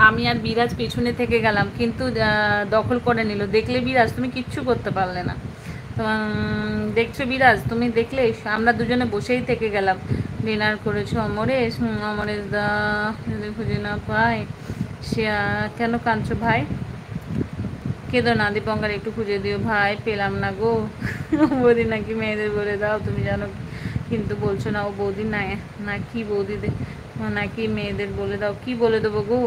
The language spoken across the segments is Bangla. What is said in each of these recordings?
আমি আর বিরাজ পেছনে থেকে গেলাম, কিন্তু দখল করে নিল। দেখলে বিরাজ, তুমি কিচ্ছু করতে পারলে না। দেখছো বিরাজ, তুমি দেখলে আমরা দুজনে বসেই থেকে গেলাম। ডিনার করেছো অমরেশ? অমরেশ দা যদি খুঁজে না পাই সে কেন কাঁদছো ভাই? কেঁদো না, দীপঙ্কর একটু খুঁজে দিও ভাই, পেলাম না গো। বৌদি নাকি মেয়েদের বলে দাও, তুমি জানো কিন্তু বলছো না। ও বৌদি না, নাকি বৌদি নাকি মেয়েদের বলে দাও? কি বলে দেবো গো?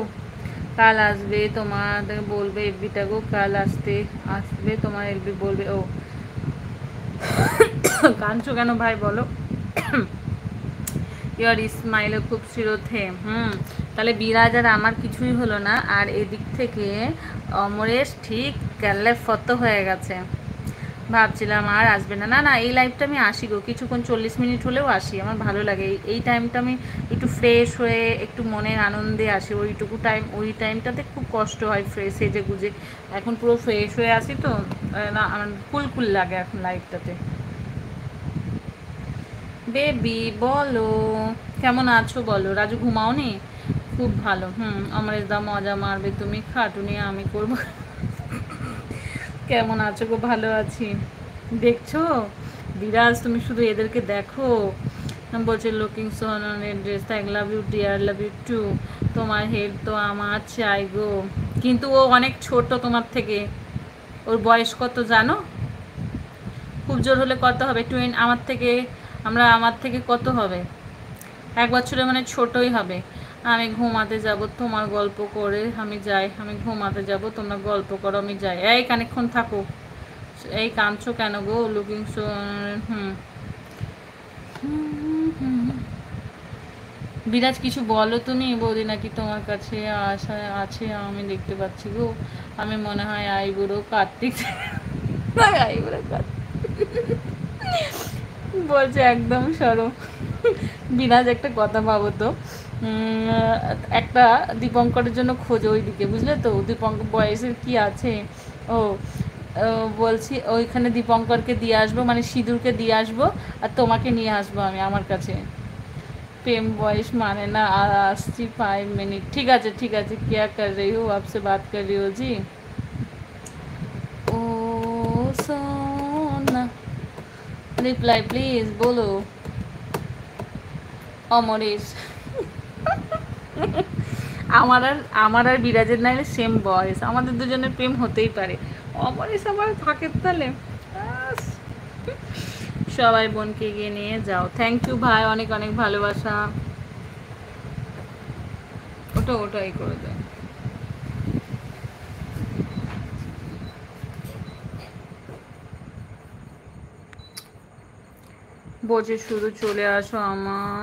কাল আসবে তোমাদের বলবে এফবিটা গো, কাল আসবে তোমার এলবি বলবে। ও কাঁদছো কেন ভাই বলো? ইয়ার ইসমাইলও খুব চিরথে। তাহলে বিরাজ আর আমার কিছুই হলো না, আর এদিক থেকে অমরেশ ঠিক ক্যালে ফত হয়ে গেছে। ভাবছিলাম আর আসবে না। না না, এই লাইফটা আমি আসি গো, কিছুক্ষণ 40 মিনিট হলেও আসি, আমার ভালো লাগে। এই টাইমটা আমি একটু ফ্রেশ হয়ে একটু মনের আনন্দে আসি। ওইটুকু টাইম, ওই টাইমটাতে খুব কষ্ট হয় ফ্রেশ সেজে গুজে। এখন পুরো ফ্রেশ হয়ে আসি তো, না আমার কুল লাগে এখন লাইফটাতে। বেবি বলো, কেমন আছো বলো? রাজু ঘুমাও নি? খুব ভালো। অমরেশ দা মজা মারবে তুমি, খাটুনি আমি করবো। কেমন আছো গো? ভালো আছি। দেখছো বিরাজ, তুমি শুধু এদেরকে দেখো। বলছে looking so dress, I love you dear, love you too. তোমার হেড তো আমার চাই গো। কিন্তু ও অনেক ছোট তোমার থেকে। ওর বয়স কত জানো? খুব জোর হলে কত হবে? আমার থেকে কত হবে? 1 বছরে মানে ছোটই হবে। আমি ঘুমাতে যাব, তোমার গল্প করে আমি যাই। আমি ঘুমাতে যাব, তোমরা গল্প করো, আমি যাই। এই কানেকক্ষণ থাকো। এই কাঁদছো কেন গো? লুকিং সো হুম বিরাজ কিছু বলো তুমি। বৌদি নাকি তোমার কাছে আশা আছে আমি দেখতে পাচ্ছি গো। আমি মনে হয় আইবুড়ো কার্তিক। আইবুড়ো কার্তিক বলছে একদম সরো। বিরাজ একটা কথা ভাবো তো, একটা দীপঙ্করের জন্য খোঁজো ওইদিকে, বুঝলে তো? দীপঙ্কর বয়সের কি আছে ও। বলছি ওইখানে দীপঙ্করকে দিয়ে আসবো, মানে সিঁদুরকে দিয়ে আসবো, আর তোমাকে নিয়ে আসবো আমি আমার কাছে। प्रेम वॉइस माने ना आस्ती 5 मिनट। ठीक है ठीक है, क्या कर रही हो? आपसे बात कर रही हो जी। ओ सोना, रिप्लाई प्लीज बोलो। অমরেশ। আমার আর বিরাজের নাইলে সেম বয়স, আমাদের দুজনের প্রেম হতেই পারে। অমরেশ আবার থাকে তাহলে। ব্যাস। সবাই বোনকে এগিয়ে নিয়ে যাও। থ্যাংক ইউ ভাই, অনেক অনেক ভালোবাসা। ওটাই করে দেয়। বলছে শুধু চলে আসো আমার,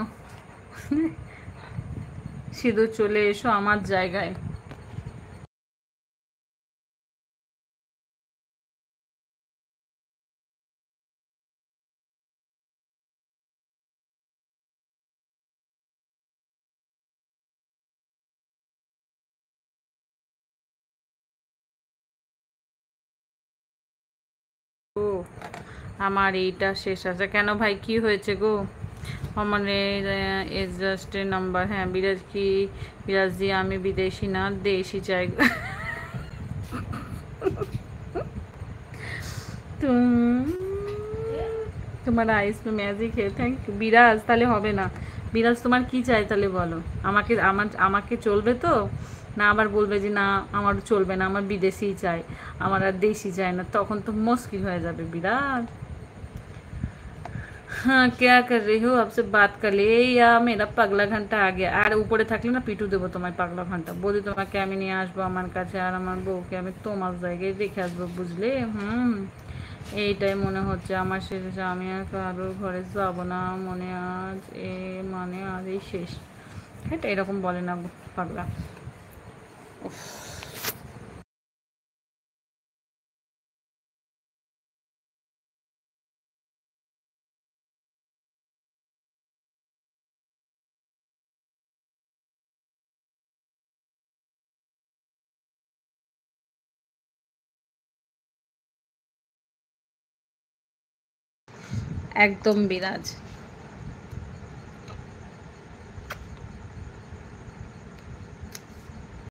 শুধু চলে এসো আমার জায়গায়। ও আমার এইটা শেষ আছে কেন ভাই? কি হয়েছে গো? আমার এজ জাস্ট এ নাম্বার। হ্যাঁ বিরাজ কি? বিরাজ দিয়ে আমি বিদেশি না দেশি চাই। তোমার আইস মে ম্যাজিক হে। থ্যাংক ইউ বিরাজ। তাহলে হবে না বিরাজ, তোমার কি চাই তাহলে বলো? আমাকে চলবে তো? না আবার বলবে যে না আমার চলবে না, আমার বিদেশি চাই, আমার আর দেশি চাই না, তখন তো মুশকিল হয়ে যাবে বিরাজ। हाँ क्या कर रही हो? आपसे बात कर लिए या मेरा পাগলা ঘন্টা आ गया? আর উপরে থাকলে না পিটু দেবো তোমায় পাগলা ঘন্টা। বলি তোমাকে আমি নিয়ে আসবো আমার কাছে, আর আমার বউকে আমি তোমার জায়গায় রেখে আসবো, বুঝলে? এইটাই মনে হচ্ছে আমার শেষে। আমি আর কারোর ঘরে যাবো না মনে, আজ মানে আজ এই শেষ। এটা এরকম বলে না পাগলা। একদম বিরাজ।